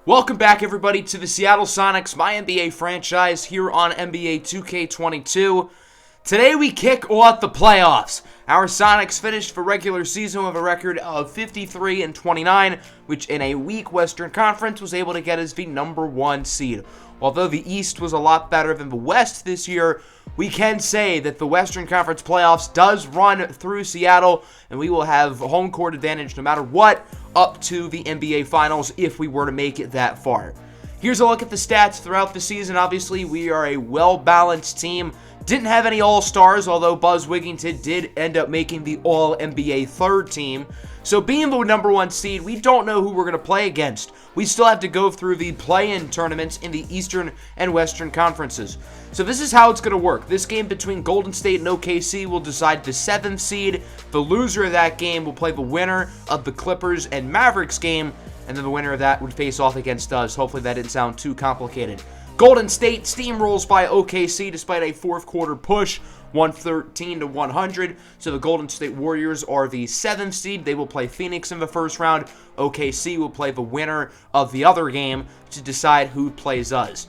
Welcome back, everybody, to the Seattle Sonics MyNBA franchise here on NBA 2K22. Today we kick off the playoffs. Our Sonics finished for regular season with a record of 53-29, which in a weak Western Conference was able to get us the number one seed. Although the East was a lot better than the West this year, we can say that the Western Conference playoffs does run through Seattle, and we will have home court advantage no matter what up to the NBA Finals if we were to make it that far. Here's a look at the stats throughout the season. Obviously, we are a well-balanced team. Didn't have any All-Stars, although Buzz Wigginton did end up making the All-NBA third team. So being the number one seed, we don't know who we're going to play against. We still have to go through the play-in tournaments in the Eastern and Western Conferences. So this is how it's going to work. This game between Golden State and OKC will decide the 7th seed. The loser of that game will play the winner of the Clippers and Mavericks game, and then the winner of that would face off against us. Hopefully that didn't sound too complicated. Golden State steamrolls by OKC despite a fourth quarter push, 113-100. So the Golden State Warriors are the 7th seed. They will play Phoenix in the first round. OKC will play the winner of the other game to decide who plays us.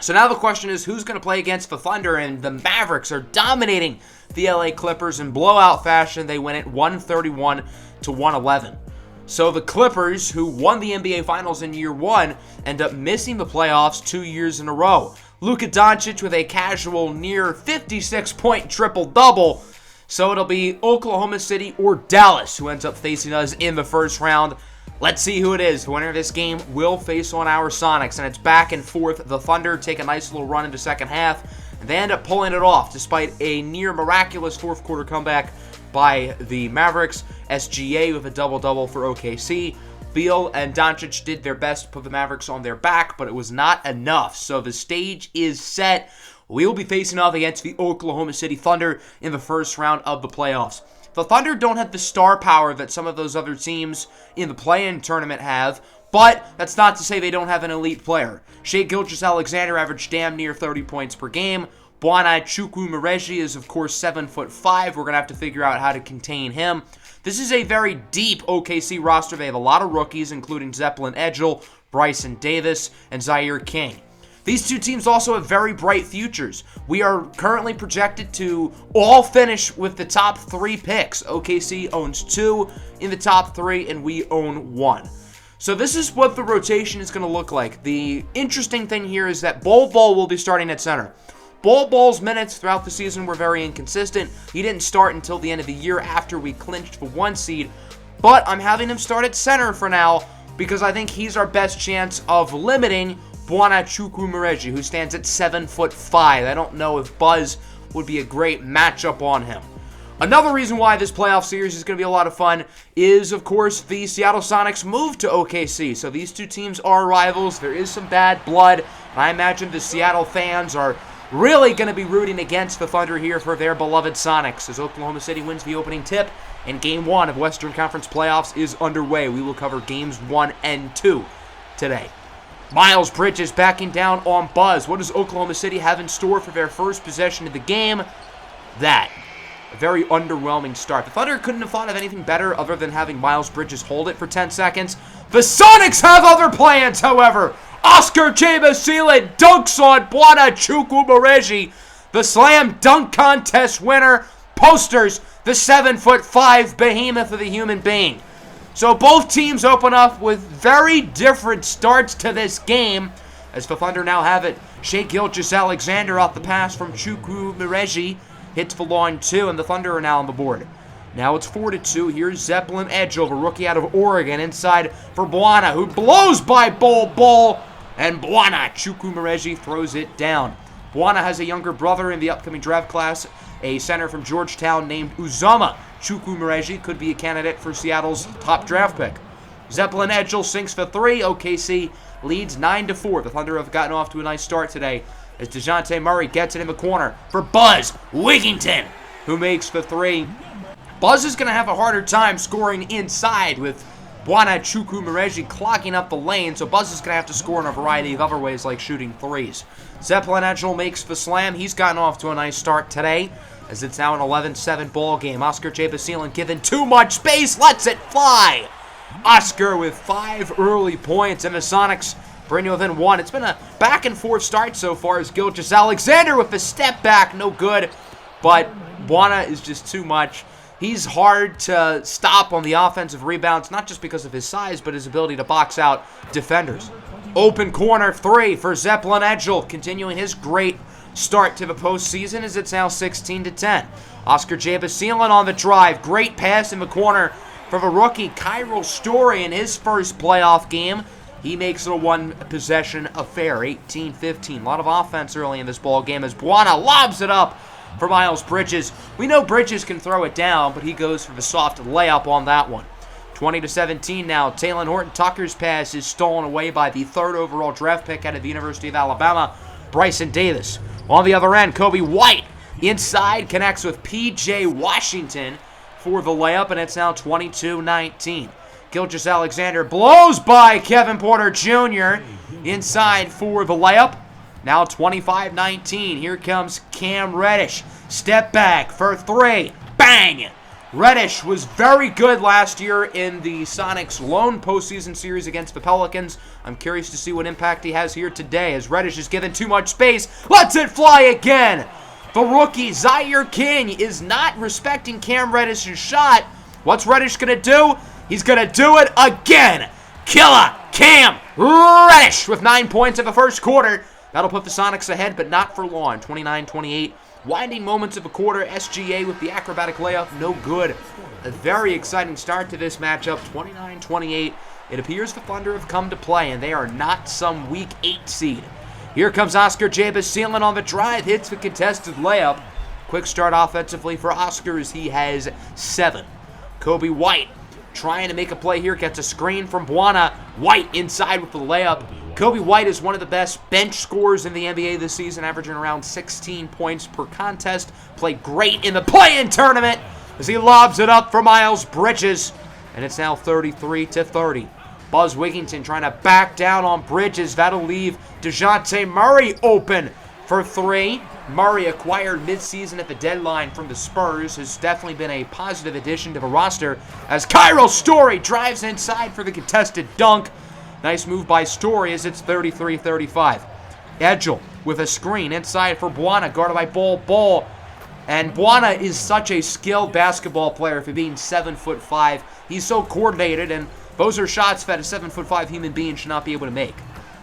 So now the question is, who's going to play against the Thunder? And the Mavericks are dominating the LA Clippers in blowout fashion. They win it 131-111. So the Clippers, who won the NBA Finals in year one, end up missing the playoffs 2 years in a row. Luka Doncic with a casual near 56-point triple-double. So it'll be Oklahoma City or Dallas who ends up facing us in the first round. Let's see who it is. The winner of this game will face on our Sonics, and it's back and forth. The Thunder take a nice little run in the second half, and they end up pulling it off despite a near miraculous fourth quarter comeback by the Mavericks. SGA with a double-double for OKC. Beal and Doncic did their best to put the Mavericks on their back, but it was not enough. So the stage is set. We will be facing off against the Oklahoma City Thunder in the first round of the playoffs. The Thunder don't have the star power that some of those other teams in the play-in tournament have, but that's not to say they don't have an elite player. Shai Gilgeous-Alexander averaged damn near 30 points per game. Boana Chukwumereji is, of course, 7'5". We're going to have to figure out how to contain him. This is a very deep OKC roster. They have a lot of rookies, including Zeppelin Edgel, Bryson Davis, and Zaire King. These two teams also have very bright futures. We are currently projected to all finish with the top 3 picks. OKC owns 2 in the top 3, and we own 1. So this is what the rotation is going to look like. The interesting thing here is that Bol Bol will be starting at center. Bol Bol's minutes throughout the season were very inconsistent. He didn't start until the end of the year after we clinched the 1 seed. But I'm having him start at center for now because I think he's our best chance of limiting Boana Chukwumereji, who stands at 7'5". I don't know if Buzz would be a great matchup on him. Another reason why this playoff series is going to be a lot of fun is, of course, the Seattle Sonics move to OKC. So these two teams are rivals. There is some bad blood. And I imagine the Seattle fans are really going to be rooting against the Thunder here for their beloved Sonics as Oklahoma City wins the opening tip and Game 1 of Western Conference Playoffs is underway. We will cover Games 1 and 2 today. Miles Bridges backing down on Buzz. What does Oklahoma City have in store for their first possession of the game? A very underwhelming start. The Thunder couldn't have thought of anything better other than having Miles Bridges hold it for 10 seconds. The Sonics have other plans, however. Oscar Jabasile dunks on Boana Chukwumereji. The slam dunk contest winner posters the 7'5" behemoth of a human being. So both teams open up with very different starts to this game as the Thunder now have it. Shai Gilgeous-Alexander off the pass from Chukwumereji hits the line 2, and the Thunder are now on the board. Now it's 4-2. Here's Zeppelin Edgel, a rookie out of Oregon, inside for Boana, who blows by Bol Bol, and Boana Chukwumereji throws it down. Boana has a younger brother in the upcoming draft class, a center from Georgetown named Uzoma. Chukwumereji could be a candidate for Seattle's top draft pick. Zeppelin Edgel sinks for 3. OKC leads 9-4. The Thunder have gotten off to a nice start today as DeJounte Murray gets it in the corner for Buzz Wigginton, who makes the 3. Buzz is going to have a harder time scoring inside with Boana Chukwumereji clogging up the lane, so Buzz is going to have to score in a variety of other ways like shooting threes. Zeppelin Edgel makes the slam. He's gotten off to a nice start today as it's now an 11-7 ball game. Oscar Jabasile given too much space, lets it fly. Oscar with 5 early points, and the Sonics bring you within 1. It's been a back-and-forth start so far as Gilgeous-Alexander with the step back, no good. But Buana is just too much. He's hard to stop on the offensive rebounds, not just because of his size, but his ability to box out defenders. Open corner 3 for Zeppelin Edgel, continuing his great start to the postseason as it's now 16-10. Oscar Jabasilan on the drive. Great pass in the corner for the rookie Kyril Story in his first playoff game. He makes it a one-possession affair, 18-15. A lot of offense early in this ball game as Buana lobs it up for Miles Bridges. We know Bridges can throw it down, but he goes for the soft layup on that one. 20-17 now. Taylor Horton-Tucker's pass is stolen away by the 3rd overall draft pick out of the University of Alabama, Bryson Davis. On the other end, Kobe White inside connects with P.J. Washington for the layup, and it's now 22-19. Gilgeous-Alexander blows by Kevin Porter Jr. inside for the layup. Now 25-19. Here comes Cam Reddish. Step back for 3. Bang! Reddish was very good last year in the Sonics' lone postseason series against the Pelicans. I'm curious to see what impact he has here today as Reddish is given too much space. Lets it fly again! The rookie Zaire King is not respecting Cam Reddish's shot. What's Reddish going to do? He's going to do it again! Killer Cam Reddish with 9 points in the first quarter. That'll put the Sonics ahead, but not for long. 29-28. Winding moments of a quarter. SGA with the acrobatic layup. No good. A very exciting start to this matchup. 29-28. It appears the Thunder have come to play, and they are not some weak 8 seed. Here comes Oscar Jabasilan on the drive. Hits the contested layup. Quick start offensively for Oscar as he has 7. Kobe White trying to make a play here. Gets a screen from Buana. White inside with the layup. Kobe White is one of the best bench scorers in the NBA this season, averaging around 16 points per contest. Played great in the play-in tournament as he lobs it up for Miles Bridges. And it's now 33-30. Buzz Wigginton trying to back down on Bridges. That'll leave DeJounte Murray open for 3. Murray, acquired midseason at the deadline from the Spurs, has definitely been a positive addition to the roster as Kyril Story drives inside for the contested dunk. Nice move by Story as it's 33-35. Edgel with a screen inside for Buana, guarded by Bol. And Buana is such a skilled basketball player for being 7'5". He's so coordinated, and those are shots that a 7'5" human being should not be able to make.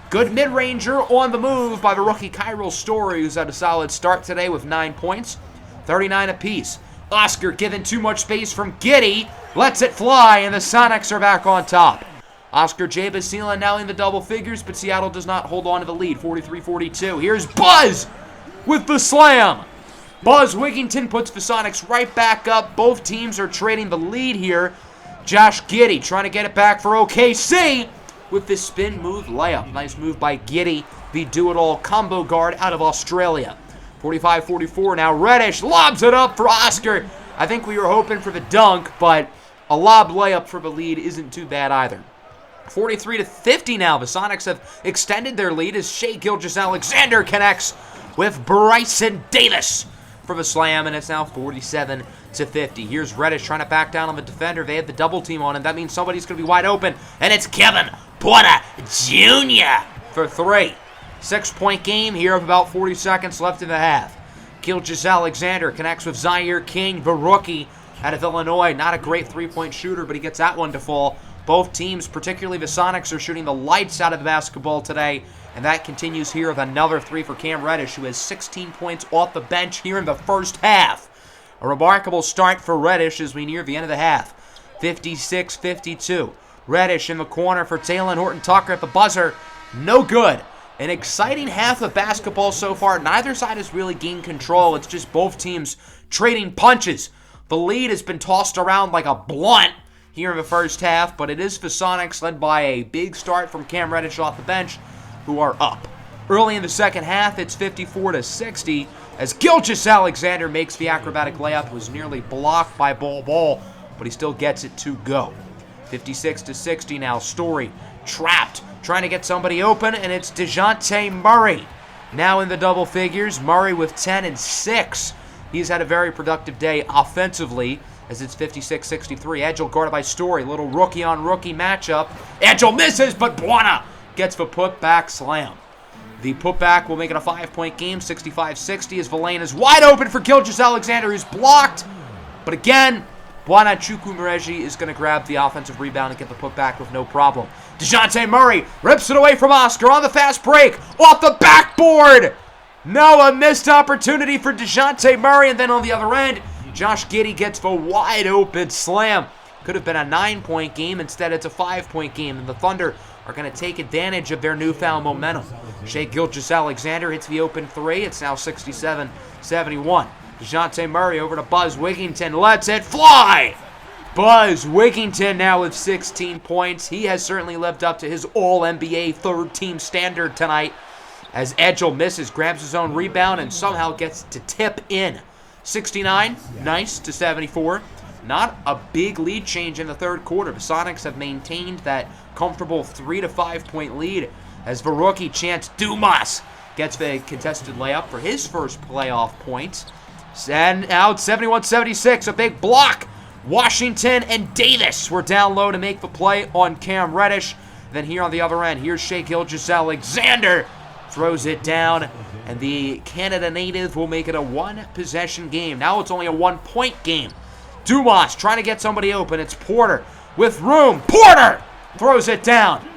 Good mid-ranger on the move by the rookie Kyril Story, who's had a solid start today with 9 points. 39 apiece. Oscar given too much space from Giddey. Lets it fly, and the Sonics are back on top. Oscar Jabasilan now in the double figures, but Seattle does not hold on to the lead, 43-42. Here's Buzz with the slam. Buzz Wigginton puts the Sonics right back up. Both teams are trading the lead here. Josh Giddey trying to get it back for OKC with the spin move layup. Nice move by Giddey, the do-it-all combo guard out of Australia. 45-44 now. Reddish lobs it up for Oscar. I think we were hoping for the dunk, but a lob layup for the lead isn't too bad either. 43-50 now. The Sonics have extended their lead as Shai Gilgeous-Alexander connects with Bryson Davis for the slam, and it's now 47-50. Here's Reddish trying to back down on the defender. They have the double team on him. That means somebody's going to be wide open, and it's Kevin Porter Jr. for 3. 6-point game here of about 40 seconds left in the half. Gilgeous-Alexander connects with Zaire King, the rookie out of Illinois. Not a great three-point shooter, but he gets that one to fall. Both teams, particularly the Sonics, are shooting the lights out of the basketball today, and that continues here with another 3 for Cam Reddish, who has 16 points off the bench here in the first half. A remarkable start for Reddish as we near the end of the half. 56-52. Reddish in the corner for Taylor Horton-Tucker at the buzzer. No good. An exciting half of basketball so far. Neither side has really gained control. It's just both teams trading punches. The lead has been tossed around like a blunt here in the first half, but it is the Sonics, led by a big start from Cam Reddish off the bench, who are up. Early in the second half, it's 54-60 as Gilgeous-Alexander makes the acrobatic layup. It was nearly blocked by Bol, but he still gets it to go. 56-60 now. Story trapped, trying to get somebody open, and it's DeJounte Murray. Now in the double figures, Murray with 10 and 6. He's had a very productive day offensively, as it's 56-63. Edgel guarded by Story. Little rookie-on-rookie matchup. Edgel misses, but Buana gets the putback slam. The putback will make it a 5-point game, 65-60, as Villain is wide open for Gilgeous-Alexander, who's blocked. But again, Bwana Chukwumereji is going to grab the offensive rebound and get the putback with no problem. DeJounte Murray rips it away from Oscar on the fast break, off the backboard. No, a missed opportunity for DeJounte Murray, and then on the other end, Josh Giddey gets the wide open slam. Could have been a 9-point game. Instead, it's a 5-point game, and the Thunder are going to take advantage of their newfound momentum. Shai Gilgeous-Alexander hits the open three. It's now 67-71. DeJounte Murray over to Buzz Wigginton. Lets it fly! Buzz Wigginton now with 16 points. He has certainly lived up to his All-NBA third-team standard tonight, as Edgel misses, grabs his own rebound, and somehow gets to tip in. 69, nice, to 74. Not a big lead change in the third quarter. The Sonics have maintained that comfortable 3 to 5 point lead as the rookie Chance Dumas gets the contested layup for his first playoff points. And now it's 71-76, a big block. Washington and Davis were down low to make the play on Cam Reddish. Then here on the other end, here's Shai Gilgeous-Alexander. Throws it down, and the Canada native will make it a one-possession game. Now it's only a 1-point game. Dumas trying to get somebody open. It's Porter with room. Porter throws it down.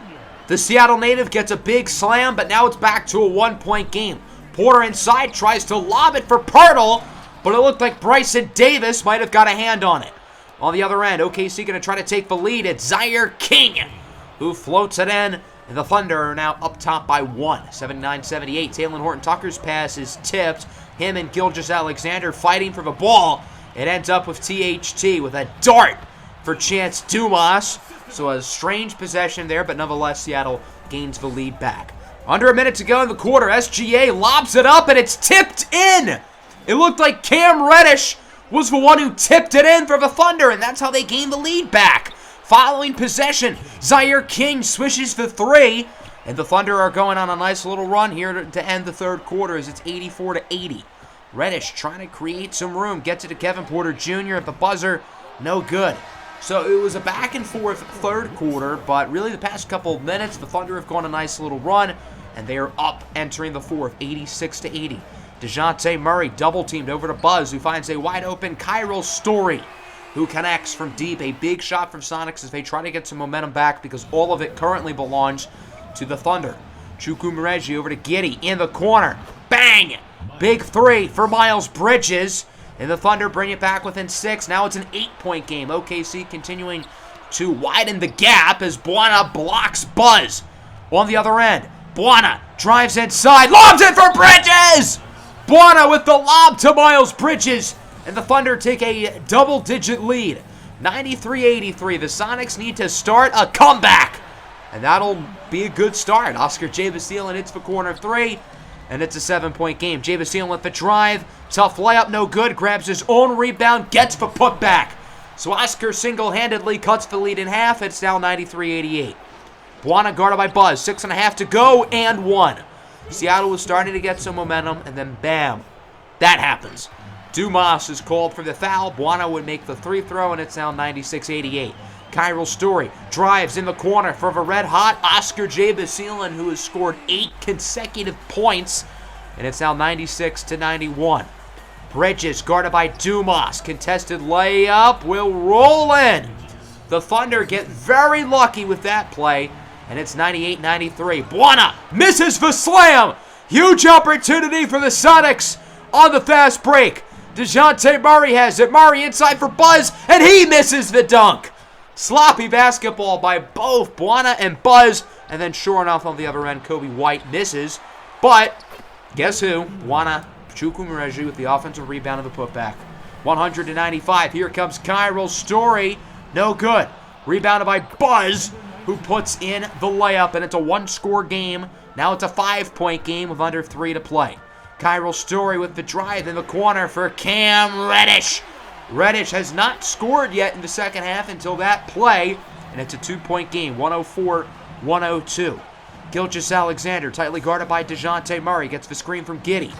The Seattle native gets a big slam, but now it's back to a 1-point game. Porter inside tries to lob it for Pirtle, but it looked like Bryson Davis might have got a hand on it. On the other end, OKC going to try to take the lead. It's Zaire King who floats it in, and the Thunder are now up top by 1. 79-78. Talen Horton-Tucker's pass is tipped. Him and Gilgeous-Alexander fighting for the ball. It ends up with THT with a dart for Chance Dumas. So a strange possession there, but nonetheless, Seattle gains the lead back. Under a minute to go in the quarter, SGA lobs it up, and it's tipped in. It looked like Cam Reddish was the one who tipped it in for the Thunder, and that's how they gained the lead back. Following possession, Zaire King swishes the three, and the Thunder are going on a nice little run here to end the third quarter as it's 84-80. Reddish trying to create some room, gets it to Kevin Porter Jr. at the buzzer, no good. So it was a back and forth third quarter, but really the past couple of minutes, the Thunder have gone a nice little run, and they are up entering the fourth, 86-80. DeJounte Murray double-teamed over to Buzz, who finds a wide-open Kyril Story, who connects from deep. A big shot from Sonics as they try to get some momentum back because all of it currently belongs to the Thunder. Chukwumereji over to Giddey in the corner. Bang! Big three for Miles Bridges. And the Thunder bring it back within 6. Now it's an 8-point game. OKC continuing to widen the gap as Bwana blocks Buzz. On the other end, Bwana drives inside, lobs it for Bridges! Bwana with the lob to Miles Bridges. And the Thunder take a double-digit lead. 93-83. The Sonics need to start a comeback. And that'll be a good start. Oscar J. Basile hits the corner three. And it's a 7-point game. J. Basile with the drive. Tough layup, no good. Grabs his own rebound, gets the putback. So Oscar single-handedly cuts the lead in half. It's now 93-88. Bwana guarded by Buzz. 6.5 to go and 1. Seattle was starting to get some momentum, and then bam, that happens. Dumas is called for the foul. Bwana would make the free throw, and it's now 96-88. Kyril Story drives in the corner for the red-hot Oscar J. Basile, who has scored 8 consecutive points, and it's now 96-91. Bridges guarded by Dumas. Contested layup will roll in. The Thunder get very lucky with that play, and it's 98-93. Bwana misses the slam. Huge opportunity for the Sonics on the fast break. DeJounte Murray has it. Murray inside for Buzz, and he misses the dunk. Sloppy basketball by both Bwana and Buzz, and then sure enough on the other end, Kobe White misses. But guess who? Bwana Chukwumereji with the offensive rebound of the putback. 100-95. Here comes Kyril Story. No good. Rebounded by Buzz, who puts in the layup, and it's a one-score game. Now it's a 5-point game with under 3 to play. Kyril Story with the drive in the corner for Cam Reddish. Reddish has not scored yet in the second half until that play, and it's a 2-point game, 104-102. Gilgeous-Alexander, tightly guarded by DeJounte Murray, gets the screen from Giddey.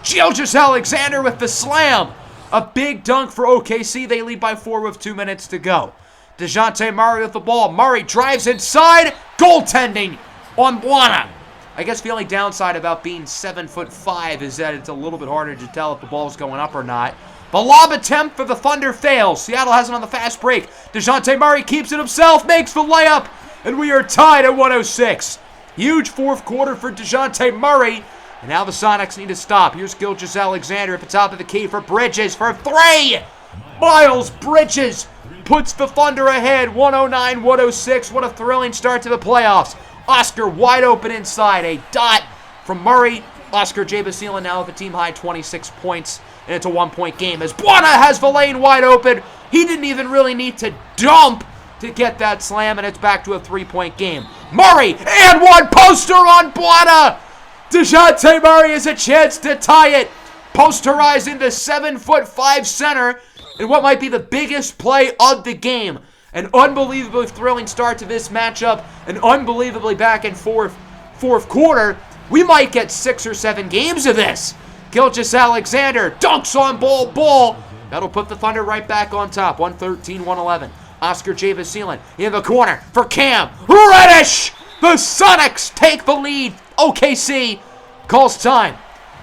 Gilgeous-Alexander with the slam. A big dunk for OKC. They lead by 4 with 2 minutes to go. DeJounte Murray with the ball. Murray drives inside. Goaltending on Buana. I guess the only downside about being 7'5" is that it's a little bit harder to tell if the ball's going up or not. The lob attempt for the Thunder fails. Seattle has it on the fast break. DeJounte Murray keeps it himself, makes the layup, and we are tied at 106. Huge fourth quarter for DeJounte Murray, and now the Sonics need to stop. Here's Gilgeous-Alexander at the top of the key for Bridges for three. Miles Bridges puts the Thunder ahead, 109-106. What a thrilling start to the playoffs. Oscar wide open inside, a dot from Murray. Oscar J. Basile now with a team-high 26 points, and it's a one-point game as Buana has the lane wide open. He didn't even really need to dump to get that slam, and it's back to a three-point game. Murray, and one poster on Buana. DeJounte Murray has a chance to tie it. Posterizing the 7'5" center in what might be the biggest play of the game. An unbelievably thrilling start to this matchup, an unbelievably back and forth fourth quarter. We might get 6 or 7 games of this. Gilgeous-Alexander dunks on ball. That'll put the Thunder right back on top, 113-111. Oscar J. Basile in the corner for Cam Reddish. The Sonics take the lead. OKC calls time.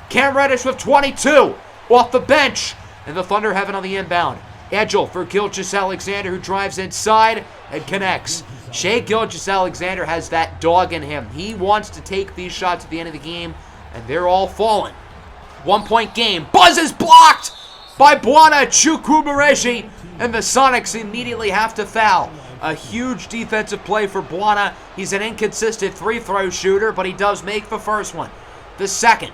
Cam Reddish with 22 off the bench, and the Thunder have it on the inbound. Edgel for Gilgeous-Alexander, who drives inside and connects. Shai Gilgeous-Alexander has that dog in him. He wants to take these shots at the end of the game, and they're all falling. 1-point game. Buzz is blocked by Buana Chukwumereji, and the Sonics immediately have to foul. A huge defensive play for Buana. He's an inconsistent free-throw shooter, but he does make the first one. The second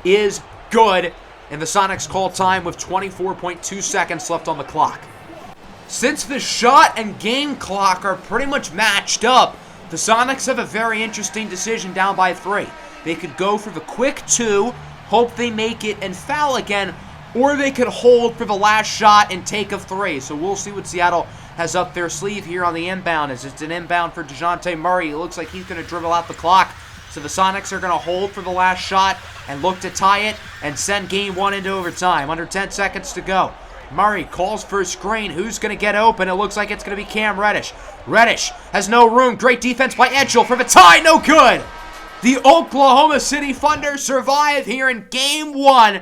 is good, and the Sonics call time with 24.2 seconds left on the clock. Since the shot and game clock are pretty much matched up, the Sonics have a very interesting decision down by 3. They could go for the quick 2, hope they make it and foul again, or they could hold for the last shot and take a 3. So we'll see what Seattle has up their sleeve here on the inbound, as it's an inbound for DeJounte Murray. It looks like he's going to dribble out the clock. So the Sonics are going to hold for the last shot and look to tie it and send game 1 into overtime. Under 10 seconds to go. Murray calls for a screen. Who's going to get open? It looks like it's going to be Cam Reddish. Reddish has no room. Great defense by Edgel for the tie. No good. The Oklahoma City Thunder survive here in game 1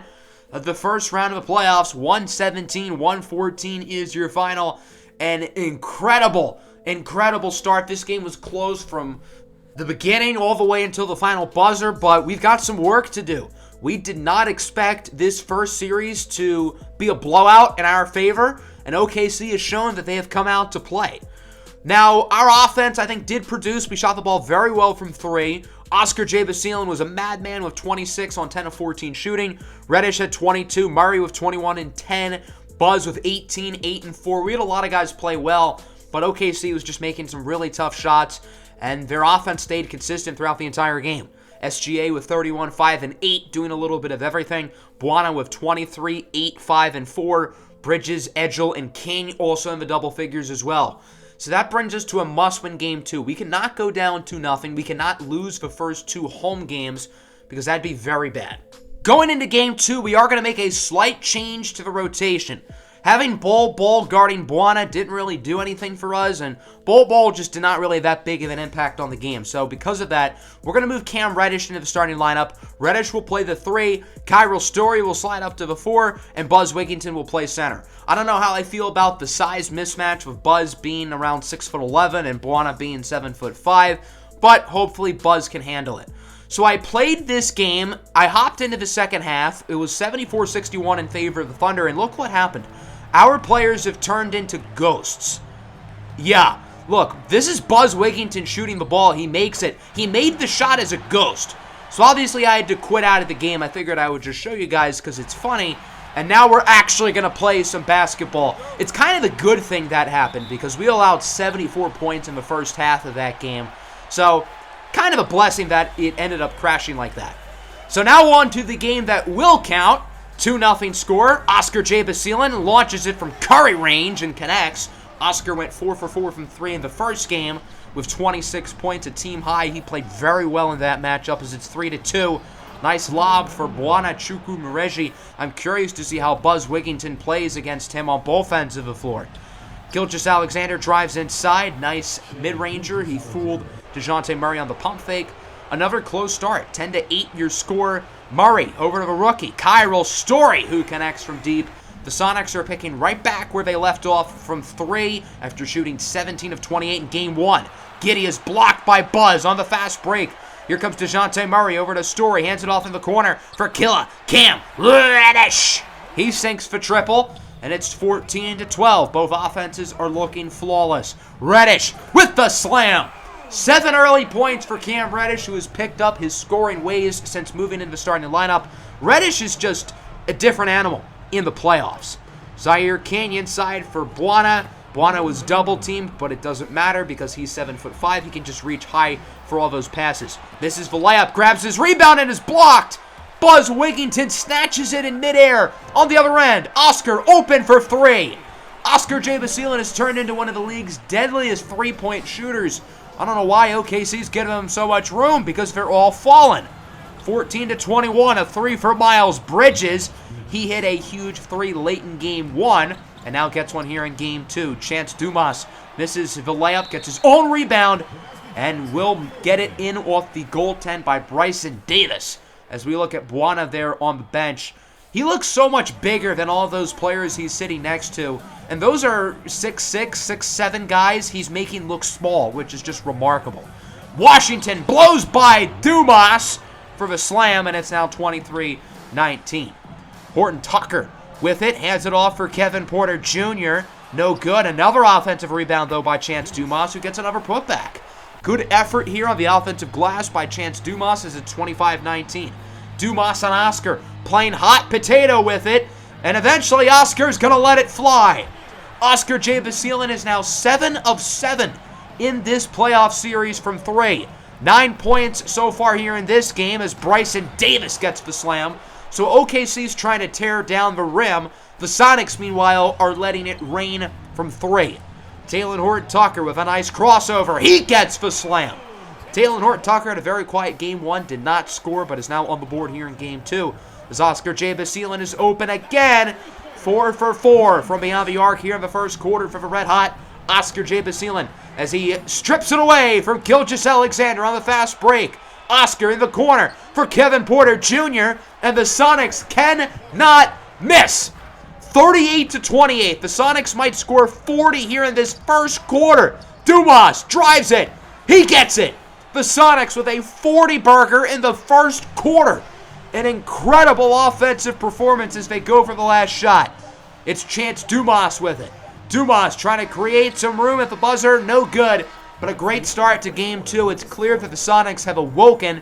of the first round of the playoffs. 117-114 is your final. An incredible start. This game was close from the beginning all the way until the final buzzer, but we've got some work to do. We did not expect this first series to be a blowout in our favor, and OKC has shown that they have come out to play. Now, our offense, I think, did produce. We shot the ball very well from 3. Oscar J. Basile was a madman with 26 on 10 of 14 shooting. Reddish had 22. Murray with 21 and 10. Buzz with 18, 8 and 4. We had a lot of guys play well, but OKC was just making some really tough shots, and their offense stayed consistent throughout the entire game. SGA with 31, 5 and 8, doing a little bit of everything. Buana with 23, 8, 5 and 4. Bridges, Edgel, and King also in the double figures as well. So that brings us to a must-win game 2. We cannot go down 2-0. We cannot lose the first 2 home games because that'd be very bad. Going into game 2, we are going to make a slight change to the rotation. Having Bol guarding Buana didn't really do anything for us, and Bol just did not really have that big of an impact on the game. So because of that, we're going to move Cam Reddish into the starting lineup. Reddish will play the 3, Kyril Story will slide up to the 4, and Buzz Wigginton will play center. I don't know how I feel about the size mismatch with Buzz being around 6'11" and Buana being 7'5", but hopefully Buzz can handle it. So I played this game. I hopped into the second half. It was 74-61 in favor of the Thunder, and look what happened. Our players have turned into ghosts. Yeah, look, this is Buzz Wigginton shooting the ball. He makes it. He made the shot as a ghost. So obviously I had to quit out of the game. I figured I would just show you guys because it's funny. And now we're actually going to play some basketball. It's kind of a good thing that happened because we allowed 74 points in the first half of that game. So kind of a blessing that it ended up crashing like that. So now on to the game that will count. 2-0 score. Oscar J. Basile launches it from Curry range and connects. Oscar went 4 for 4 from 3 in the first game with 26 points, a team high. He played very well in that matchup as it's 3-2. Nice lob for Buana Chukwumereji. I'm curious to see how Buzz Wigginton plays against him on both ends of the floor. Gilgeous-Alexander drives inside. Nice mid-ranger. He fooled DeJounte Murray on the pump fake. Another close start, 10-8 your score. Murray over to the rookie, Kyril Story, who connects from deep. The Sonics are picking right back where they left off from 3 after shooting 17 of 28 in Game 1. Giddey is blocked by Buzz on the fast break. Here comes DeJounte Murray over to Story, hands it off in the corner for Killa. Cam Reddish. He sinks for triple, and it's 14-12. Both offenses are looking flawless. Reddish with the slam. 7 early points for Cam Reddish, who has picked up his scoring ways since moving into the starting lineup. Reddish is just a different animal in the playoffs. Zaire Canyon side for Buana. Buana was double-teamed, but it doesn't matter because he's 7'5". He can just reach high for all those passes. Misses the layup, grabs his rebound, and is blocked. Buzz Wigginton snatches it in midair. On the other end, Oscar open for 3. Oscar J. Basilan has turned into one of the league's deadliest three-point shooters. I don't know why OKC's giving him so much room, because they're all falling. 14-21, a 3 for Miles Bridges. He hit a huge 3 late in Game 1, and now gets one here in Game 2. Chance Dumas misses the layup, gets his own rebound, and will get it in off the goaltend by Bryson Davis. As we look at Buana there on the bench, he looks so much bigger than all those players he's sitting next to. And those are 6'6", 6'7" guys he's making look small, which is just remarkable. Washington blows by Dumas for the slam, and it's now 23-19. Horton Tucker with it, hands it off for Kevin Porter Jr. No good. Another offensive rebound, though, by Chance Dumas, who gets another putback. Good effort here on the offensive glass by Chance Dumas as it's 25-19. Dumas on Oscar, playing hot potato with it, and eventually Oscar's going to let it fly. Oscar J. Basilan is now 7 of 7 in this playoff series from 3. 9 points so far here in this game as Bryson Davis gets the slam. So OKC's trying to tear down the rim. The Sonics, meanwhile, are letting it rain from 3. Talen Horton-Tucker with a nice crossover. He gets the slam. Talen Horton-Tucker had a very quiet Game 1, did not score, but is now on the board here in Game 2. As Oscar J. Basilan is open again. 4 for 4 from beyond the arc here in the first quarter for the red-hot Oscar J. Basilan as he strips it away from Gilgeous-Alexander on the fast break. Oscar in the corner for Kevin Porter Jr., and the Sonics cannot miss. 38-28. The Sonics might score 40 here in this first quarter. Dumas drives it. He gets it. The Sonics with a 40-burger in the first quarter. An incredible offensive performance as they go for the last shot. It's Chance Dumas with it. Dumas trying to create some room at the buzzer. No good, but a great start to Game 2. It's clear that the Sonics have awoken,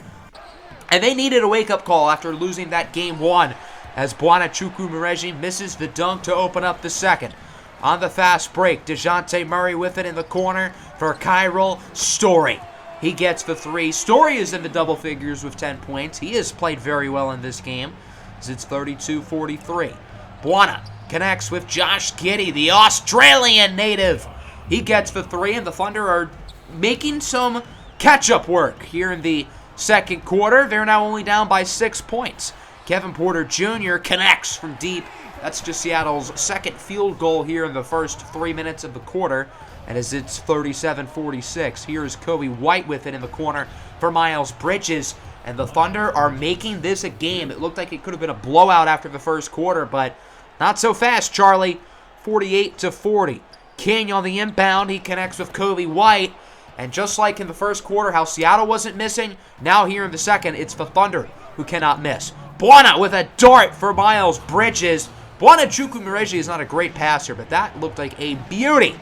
and they needed a wake-up call after losing that Game 1 as Buana Chukwumereji misses the dunk to open up the second. On the fast break, DeJounte Murray with it in the corner for Kyril Story. He gets the 3. Story is in the double figures with 10 points. He has played very well in this game as it's 32-43. Buana connects with Josh Giddey, the Australian native. He gets the 3, and the Thunder are making some catch-up work here in the second quarter. They're now only down by 6 points. Kevin Porter Jr. connects from deep. That's just Seattle's second field goal here in the first 3 minutes of the quarter. And as it's 37-46, here's Kobe White with it in the corner for Miles Bridges. And the Thunder are making this a game. It looked like it could have been a blowout after the first quarter, but not so fast, Charlie. 48-40. King on the inbound. He connects with Kobe White. And just like in the first quarter, how Seattle wasn't missing, now here in the second, it's the Thunder who cannot miss. Buana with a dart for Miles Bridges. Buana Chukwumereji is not a great passer, but that looked like a beauty.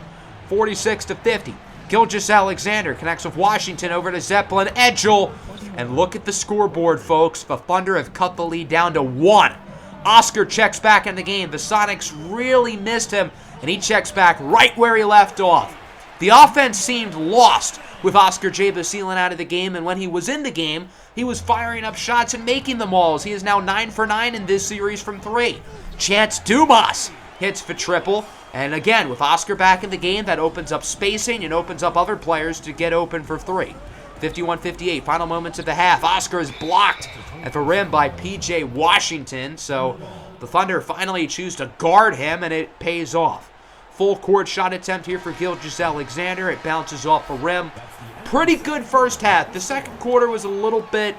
46-50. Gilgeous-Alexander connects with Washington over to Zeppelin Edgel. And look at the scoreboard, folks. The Thunder have cut the lead down to 1. Oscar checks back in the game. The Sonics really missed him, and he checks back right where he left off. The offense seemed lost with Oscar J. Basilan out of the game, and when he was in the game, he was firing up shots and making them all. He is now 9 for 9 in this series from 3. Chance Dumas hits for triple. And again, with Oscar back in the game, that opens up spacing and opens up other players to get open for 3. 51-58, final moments of the half. Oscar is blocked at the rim by P.J. Washington, so the Thunder finally choose to guard him, and it pays off. Full court shot attempt here for Gilgeous-Alexander. It bounces off the rim. Pretty good first half. The second quarter was a little bit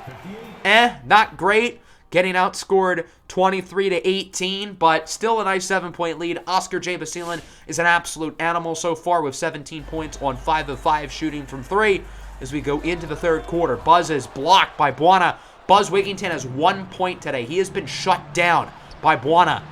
not great. Getting outscored 23-18, but still a nice 7-point lead. Oscar J. Basile is an absolute animal so far with 17 points on 5 of 5 shooting from 3 as we go into the third quarter. Buzz is blocked by Buana. Buzz Wigington has 1 point today. He has been shut down by Buana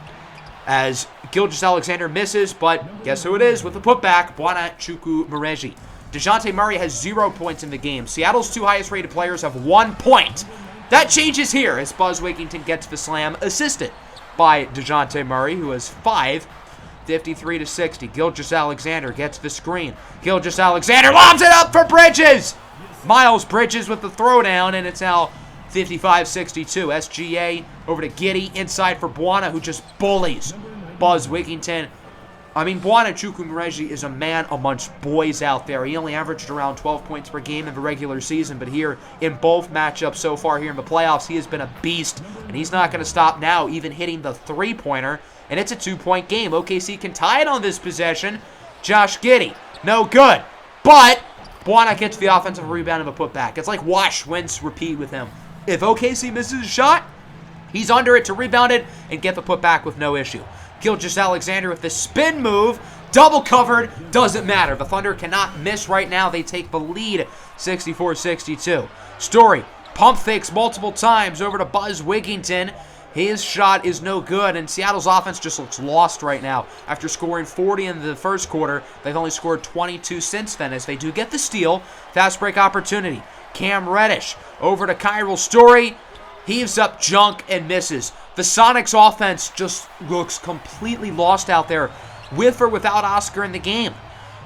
as Gilgeous-Alexander misses, but guess who it is with the putback? Buana Chukwumereji. DeJounte Murray has 0 points in the game. Seattle's 2 highest rated players have 1 point. That changes here as Buzz Wigington gets the slam, assisted by DeJounte Murray, who has 5, 53-60. Gilgeous-Alexander gets the screen. Gilgeous-Alexander lobs it up for Bridges! Miles Bridges with the throwdown, and it's now 55-62. SGA over to Giddey, inside for Buana, who just bullies Buzz Wigington. Buana Chukwumereji is a man amongst boys out there. He only averaged around 12 points per game in the regular season, but here in both matchups so far here in the playoffs, he has been a beast, and he's not going to stop now, even hitting the three-pointer, and it's a 2-point game. OKC can tie it on this possession. Josh Giddey, no good, but Buana gets the offensive rebound and a putback. It's like wash, rinse, repeat with him. If OKC misses a shot, he's under it to rebound it and get the putback with no issue. Gilgeous-Alexander with the spin move, double covered, doesn't matter. The Thunder cannot miss right now. They take the lead, 64-62. Story, pump fakes multiple times over to Buzz Wigington. His shot is no good, and Seattle's offense just looks lost right now. After scoring 40 in the first quarter, they've only scored 22 since then, as they do get the steal. Fast break opportunity. Cam Reddish over to Kyril Story. Heaves up junk and misses. The Sonics offense just looks completely lost out there with or without Oscar in the game.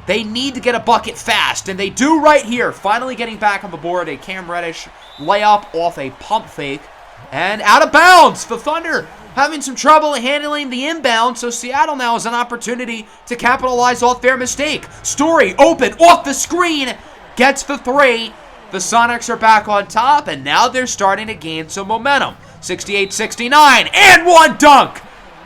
They need to get a bucket fast, and they do right here. Finally getting back on the board. A Cam Reddish layup off a pump fake. And out of bounds. The Thunder having some trouble handling the inbound, so Seattle now has an opportunity to capitalize off their mistake. Story open off the screen. Gets the 3. The Sonics are back on top, and now they're starting to gain some momentum. 68-69, and 1 dunk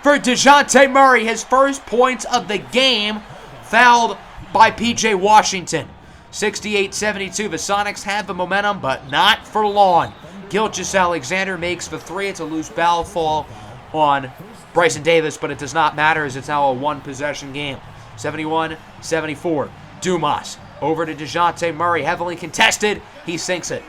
for DeJounte Murray. His first points of the game, fouled by P.J. Washington. 68-72, the Sonics have the momentum, but not for long. Gilgeous-Alexander makes the 3. It's a loose foul fall on Bryson Davis, but it does not matter as it's now a 1-possession game. 71-74, Dumas. Over to DeJounte Murray, heavily contested. He sinks it.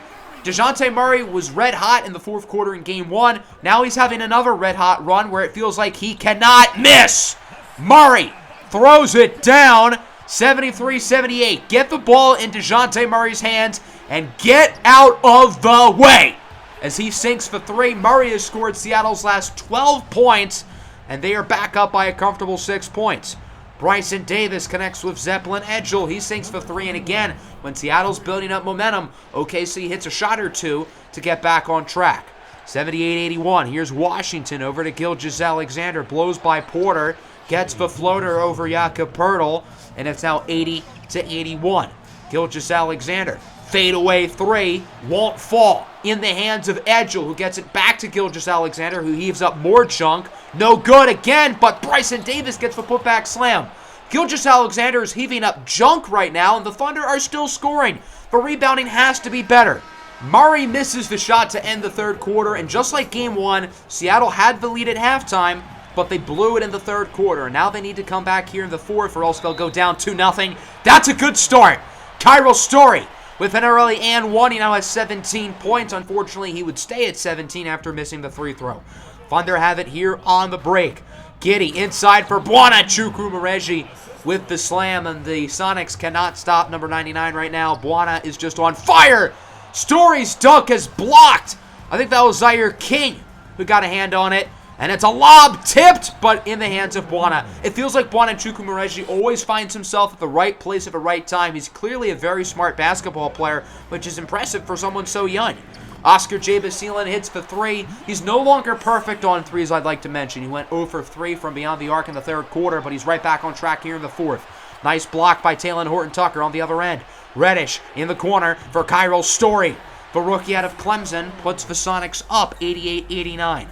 DeJounte Murray was red hot in the fourth quarter in Game 1. Now he's having another red hot run where it feels like he cannot miss. Murray throws it down. 73-78. Get the ball in DeJounte Murray's hands and get out of the way. As he sinks for 3, Murray has scored Seattle's last 12 points, and they are back up by a comfortable 6 points. Bryson Davis connects with Zeppelin Edgel. He sinks for 3, and again, when Seattle's building up momentum, OKC hits a shot or 2 to get back on track. 78-81. Here's Washington over to Gilgeous-Alexander. Blows by Porter. Gets the floater over Jakob Poeltl, and it's now 80-81. Gilgeous-Alexander. Fadeaway 3. Won't fall. In the hands of Edgel, who gets it back to Gilgeous-Alexander, who heaves up more chunk. No good again, but Bryson Davis gets the putback slam. Gilgeous-Alexander is heaving up junk right now, and the Thunder are still scoring. The rebounding has to be better. Murray misses the shot to end the third quarter, and just like Game 1, Seattle had the lead at halftime, but they blew it in the third quarter. Now they need to come back here in the fourth, or else they'll go down 2-0. That's a good start. Kyril Story with an early and 1. He now has 17 points. Unfortunately, he would stay at 17 after missing the free throw. Thunder have it here on the break. Giddey inside for Buana Chukwumereji with the slam, and the Sonics cannot stop number 99 right now. Buana is just on fire. Story's dunk is blocked. I think that was Zaire King who got a hand on it. And it's a lob tipped, but in the hands of Buana. It feels like Buana Chukwumereji always finds himself at the right place at the right time. He's clearly a very smart basketball player, which is impressive for someone so young. Oscar J. Basile hits the 3. He's no longer perfect on threes, I'd like to mention. He went 0 for 3 from beyond the arc in the third quarter, but he's right back on track here in the fourth. Nice block by Talen Horton-Tucker on the other end. Reddish in the corner for Kyril Story. The rookie out of Clemson puts the Sonics up 88-89.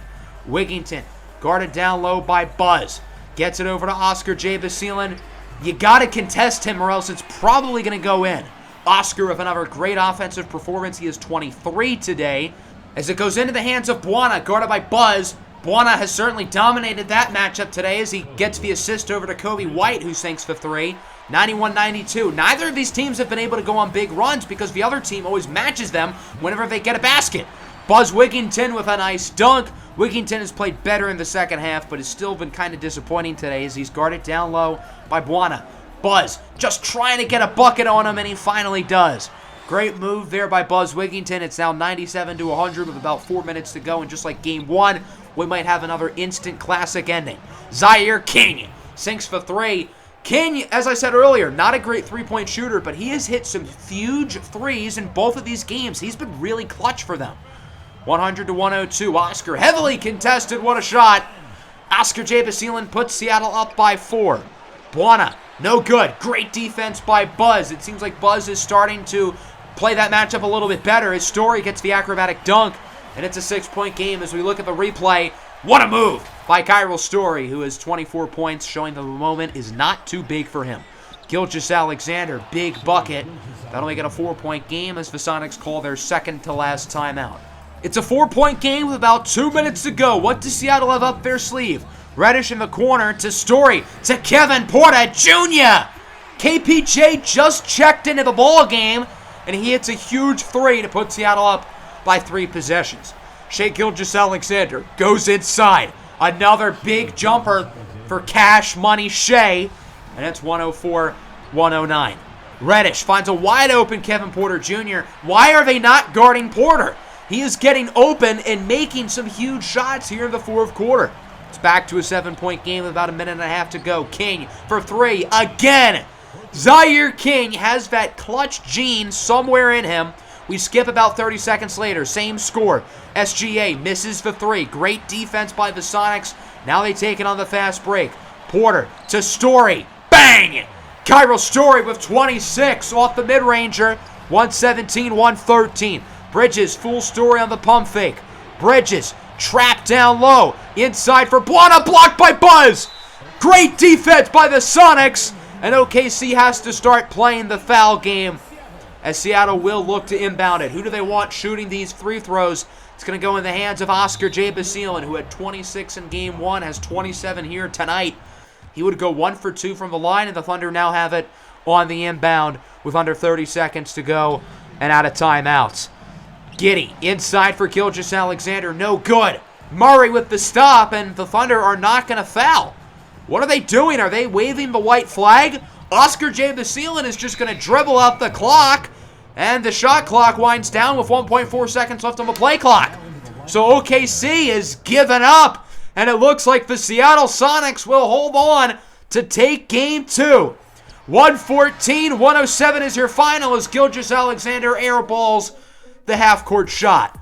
Wigington, guarded down low by Buzz. Gets it over to Oscar J. Basile. You got to contest him or else it's probably going to go in. Oscar with another great offensive performance. He is 23 today. As it goes into the hands of Buana, guarded by Buzz. Buana has certainly dominated that matchup today as he gets the assist over to Kobe White, who sinks for three. 91-92. Neither of these teams have been able to go on big runs because the other team always matches them whenever they get a basket. Buzz Wigginton with a nice dunk. Wigginton has played better in the second half, but has still been kind of disappointing today as he's guarded down low by Buana. Buzz just trying to get a bucket on him, and he finally does. Great move there by Buzz Wigginton. It's now 97-100 with about 4 minutes to go, and just like game one, we might have another instant classic ending. Zaire King sinks for three. King, as I said earlier, not a great three-point shooter, but he has hit some huge threes in both of these games. He's been really clutch for them. 100-102. Oscar heavily contested. What a shot. Oscar J. Basile puts Seattle up by 4. Buana, no good. Great defense by Buzz. It seems like Buzz is starting to play that matchup a little bit better. His Story gets the acrobatic dunk, and it's a 6-point game as we look at the replay. What a move by Kyril Story, who has 24 points, showing that the moment is not too big for him. Gilgeous-Alexander, big bucket. That'll make it a 4-point game as the Sonics call their second-to-last timeout. It's a 4-point game with about 2 minutes to go. What does Seattle have up their sleeve? Reddish in the corner to Story to Kevin Porter Jr. KPJ just checked into the ball game, and he hits a huge three to put Seattle up by 3 possessions. Shai Gilgeous-Alexander goes inside. Another big jumper for Cash Money Shai, and it's 104-109. Reddish finds a wide-open Kevin Porter Jr. Why are they not guarding Porter? He is getting open and making some huge shots here in the fourth quarter. It's back to a 7-point game with about a minute and a half to go. King for 3 again. Zaire King has that clutch gene somewhere in him. We skip about 30 seconds later. Same score. SGA misses for 3. Great defense by the Sonics. Now they take it on the fast break. Porter to Story. Bang! Kyril Story with 26 off the mid-ranger. 117-113. Bridges, full Story on the pump fake. Bridges, trapped down low. Inside for Buana, blocked by Buzz. Great defense by the Sonics. And OKC has to start playing the foul game as Seattle will look to inbound it. Who do they want shooting these free throws? It's going to go in the hands of Oscar J. Basile, who had 26 in game 1, has 27 here tonight. He would go 1 for 2 from the line, and the Thunder now have it on the inbound with under 30 seconds to go and out of timeouts. Giddey inside for Gilgeous-Alexander, no good. Murray with the stop, and the Thunder are not going to foul. What are they doing? Are they waving the white flag? Oscar J. Basile is just going to dribble out the clock, and the shot clock winds down with 1.4 seconds left on the play clock. So OKC is given up, and it looks like the Seattle Sonics will hold on to take game 2. 114-107 is your final as Gilgeous-Alexander airballs the half-court shot.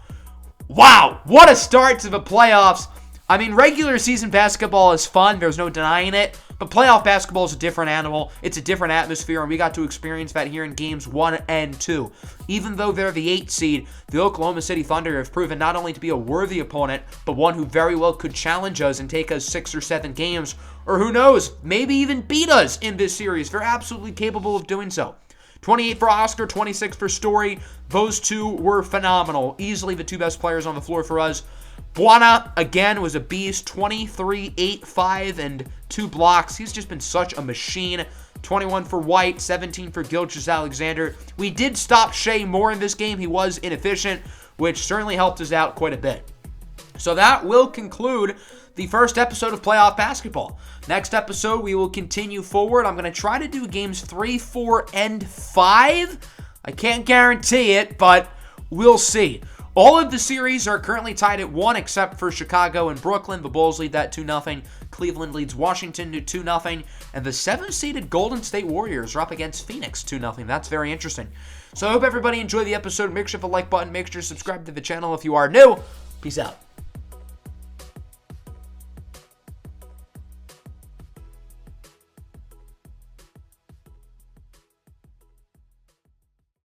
Wow, what a start to the playoffs. I mean, regular season basketball is fun. There's no denying it. But playoff basketball is a different animal. It's a different atmosphere, and we got to experience that here in games 1 and 2. Even though they're the 8th seed, the Oklahoma City Thunder have proven not only to be a worthy opponent, but one who very well could challenge us and take us 6 or 7 games, or who knows, maybe even beat us in this series. They're absolutely capable of doing so. 28 for Oscar, 26 for Story. Those two were phenomenal. Easily the 2 best players on the floor for us. Buana, again, was a beast. 23, 8, 5, and 2 blocks. He's just been such a machine. 21 for White, 17 for Gilgeous-Alexander. We did stop Shai more in this game. He was inefficient, which certainly helped us out quite a bit. So that will conclude the first episode of Playoff Basketball. Next episode, we will continue forward. I'm going to try to do games 3, 4, and 5. I can't guarantee it, but we'll see. All of the series are currently tied at 1 except for Chicago and Brooklyn. The Bulls lead that 2-0. Cleveland leads Washington to 2-0. And the 7th-seeded Golden State Warriors are up against Phoenix 2-0. That's very interesting. So I hope everybody enjoyed the episode. Make sure to hit the like button. Make sure to subscribe to the channel if you are new. Peace out.